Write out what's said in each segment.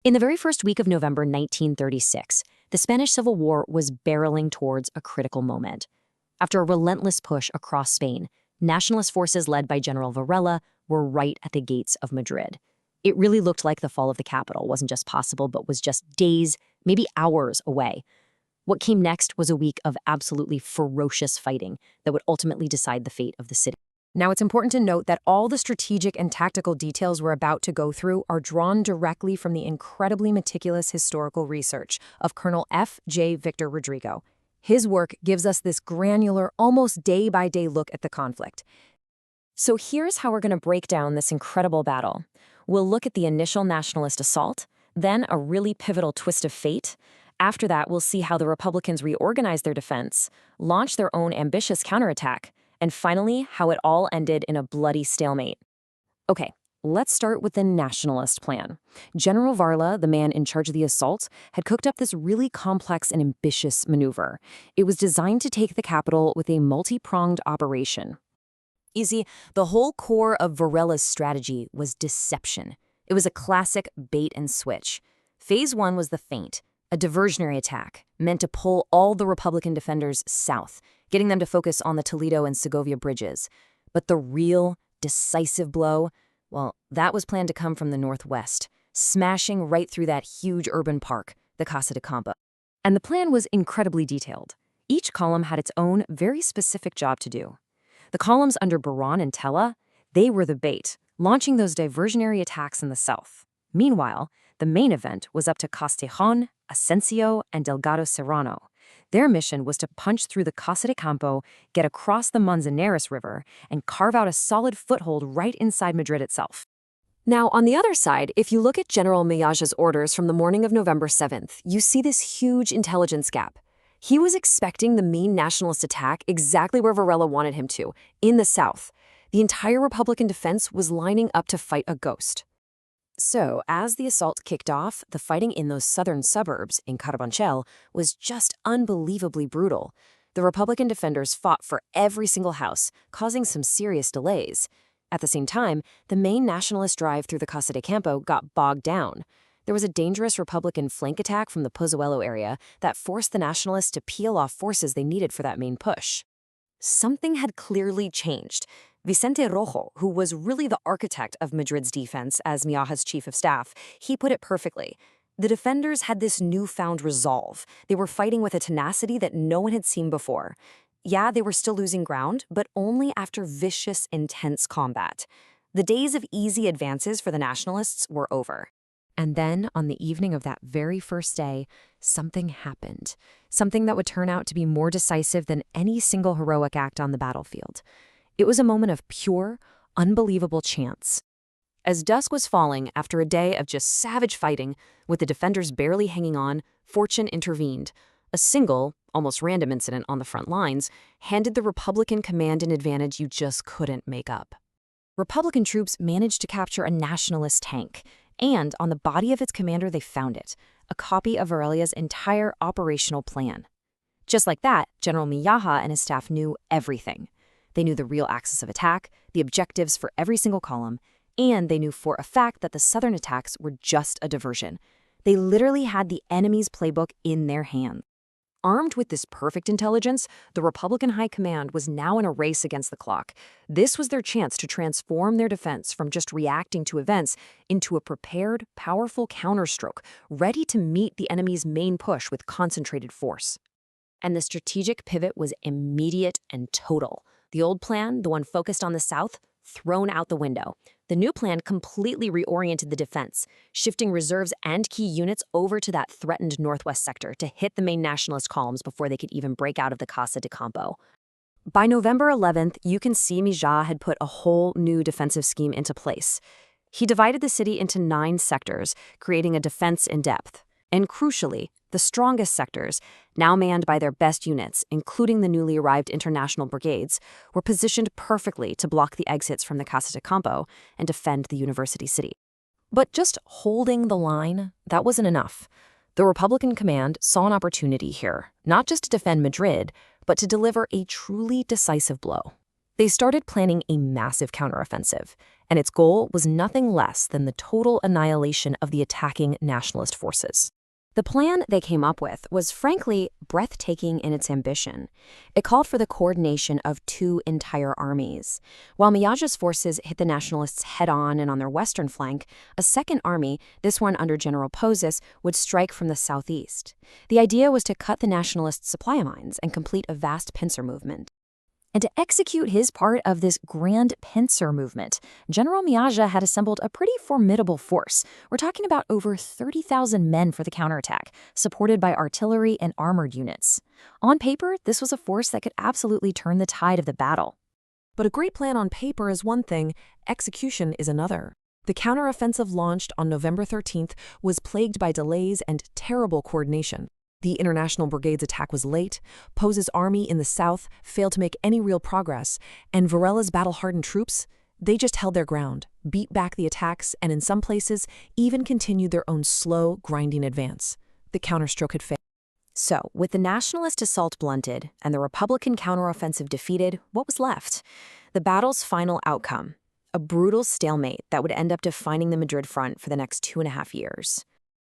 In the very first week of November 1936, the Spanish Civil War was barreling towards a critical moment. After a relentless push across Spain, nationalist forces led by General Varela were right at the gates of Madrid. It really looked like the fall of the capital wasn't just possible, but was just days, maybe hours away. What came next was a week of absolutely ferocious fighting that would ultimately decide the fate of the city. Now, it's important to note that all the strategic and tactical details we're about to go through are drawn directly from the incredibly meticulous historical research of Colonel F. J. Victor Rodrigo. His work gives us this granular, almost day-by-day look at the conflict. So here's how we're going to break down this incredible battle. We'll look at the initial nationalist assault, then a really pivotal twist of fate. After that, we'll see how the Republicans reorganized their defense, launched their own ambitious counterattack, and finally, how it all ended in a bloody stalemate. Okay, let's start with the nationalist plan. General Varela, the man in charge of the assault, had cooked up this really complex and ambitious maneuver. It was designed to take the capital with a multi-pronged operation. You see, the whole core of Varela's strategy was deception. It was a classic bait and switch. Phase 1 was the feint, a diversionary attack meant to pull all the Republican defenders south, getting them to focus on the Toledo and Segovia bridges. But the real, decisive blow, well, that was planned to come from the northwest, smashing right through that huge urban park, the Casa de Campo. And the plan was incredibly detailed. Each column had its own very specific job to do. The columns under Baron and Tella, they were the bait, launching those diversionary attacks in the south. Meanwhile, the main event was up to Castellón, Asensio, and Delgado Serrano. Their mission was to punch through the Casa de Campo, get across the Manzanares River, and carve out a solid foothold right inside Madrid itself. Now, on the other side, if you look at General Millage's orders from the morning of November 7th, you see this huge intelligence gap. He was expecting the main nationalist attack exactly where Varela wanted him to, in the south. The entire Republican defense was lining up to fight a ghost. So, as the assault kicked off, the fighting in those southern suburbs, in Carabanchel, was just unbelievably brutal. The Republican defenders fought for every single house, causing some serious delays. At the same time, the main nationalist drive through the Casa de Campo got bogged down. There was a dangerous Republican flank attack from the Pozuelo area that forced the nationalists to peel off forces they needed for that main push. Something had clearly changed. Vicente Rojo, who was really the architect of Madrid's defense as Millage's chief of staff, he put it perfectly. The defenders had this newfound resolve. They were fighting with a tenacity that no one had seen before. Yeah, they were still losing ground, but only after vicious, intense combat. The days of easy advances for the nationalists were over. And then, on the evening of that very first day, something happened. Something that would turn out to be more decisive than any single heroic act on the battlefield. It was a moment of pure, unbelievable chance. As dusk was falling after a day of just savage fighting, with the defenders barely hanging on, fortune intervened. A single, almost random incident on the front lines handed the Republican command an advantage you just couldn't make up. Republican troops managed to capture a nationalist tank, and on the body of its commander they found it, a copy of Varela's entire operational plan. Just like that, General Millaje and his staff knew everything. They knew the real axis of attack, the objectives for every single column, and they knew for a fact that the southern attacks were just a diversion. They literally had the enemy's playbook in their hands. Armed with this perfect intelligence, the Republican High Command was now in a race against the clock. This was their chance to transform their defense from just reacting to events into a prepared, powerful counterstroke, ready to meet the enemy's main push with concentrated force. And the strategic pivot was immediate and total. The old plan, the one focused on the south, thrown out the window. The new plan completely reoriented the defense, shifting reserves and key units over to that threatened northwest sector to hit the main nationalist columns before they could even break out of the Casa de Campo. By November 11th, you can see Millaje had put a whole new defensive scheme into place. He divided the city into 9 sectors, creating a defense in depth. And crucially, the strongest sectors, now manned by their best units, including the newly arrived international brigades, were positioned perfectly to block the exits from the Casa de Campo and defend the university city. But just holding the line, that wasn't enough. The Republican command saw an opportunity here, not just to defend Madrid, but to deliver a truly decisive blow. They started planning a massive counteroffensive, and its goal was nothing less than the total annihilation of the attacking nationalist forces. The plan they came up with was frankly breathtaking in its ambition. It called for the coordination of two entire armies. While Miaja's forces hit the nationalists head-on and on their western flank, a second army, this one under General Pozas, would strike from the southeast. The idea was to cut the nationalists' supply mines and complete a vast pincer movement. And to execute his part of this grand pincer movement, General Miaja had assembled a pretty formidable force. We're talking about over 30,000 men for the counterattack, supported by artillery and armored units. On paper, this was a force that could absolutely turn the tide of the battle. But a great plan on paper is one thing, execution is another. The counteroffensive launched on November 13th was plagued by delays and terrible coordination. The International Brigade's attack was late, Poz's army in the south failed to make any real progress, and Varela's battle-hardened troops, they just held their ground, beat back the attacks, and in some places even continued their own slow, grinding advance. The counterstroke had failed. So, with the nationalist assault blunted and the Republican counteroffensive defeated, what was left? The battle's final outcome, a brutal stalemate that would end up defining the Madrid front for the next 2.5 years.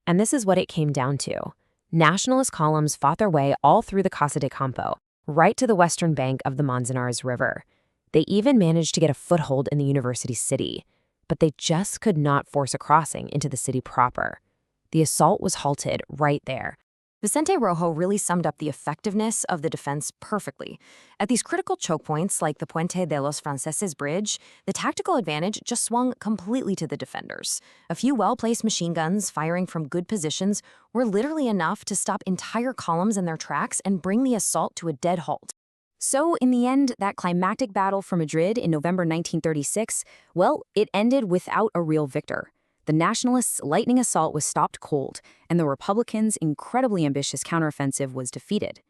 And this is what it came down to. Nationalist columns fought their way all through the Casa de Campo, right to the western bank of the Manzanares River. They even managed to get a foothold in the university city, but they just could not force a crossing into the city proper. The assault was halted right there. Vicente Rojo really summed up the effectiveness of the defense perfectly. At these critical choke points, like the Puente de los Franceses bridge, the tactical advantage just swung completely to the defenders. A few well-placed machine guns firing from good positions were literally enough to stop entire columns in their tracks and bring the assault to a dead halt. So, in the end, that climactic battle for Madrid in November 1936, well, it ended without a real victor. The nationalists' lightning assault was stopped cold, and the Republicans' incredibly ambitious counteroffensive was defeated.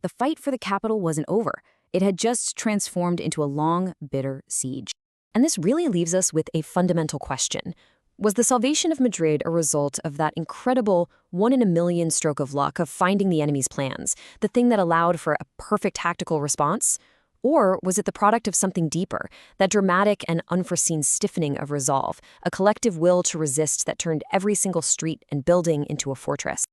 The fight for the capital wasn't over. It had just transformed into a long, bitter siege. And this really leaves us with a fundamental question. Was the salvation of Madrid a result of that incredible one-in-a-million stroke of luck of finding the enemy's plans, the thing that allowed for a perfect tactical response? Or was it the product of something deeper, that dramatic and unforeseen stiffening of resolve, a collective will to resist that turned every single street and building into a fortress?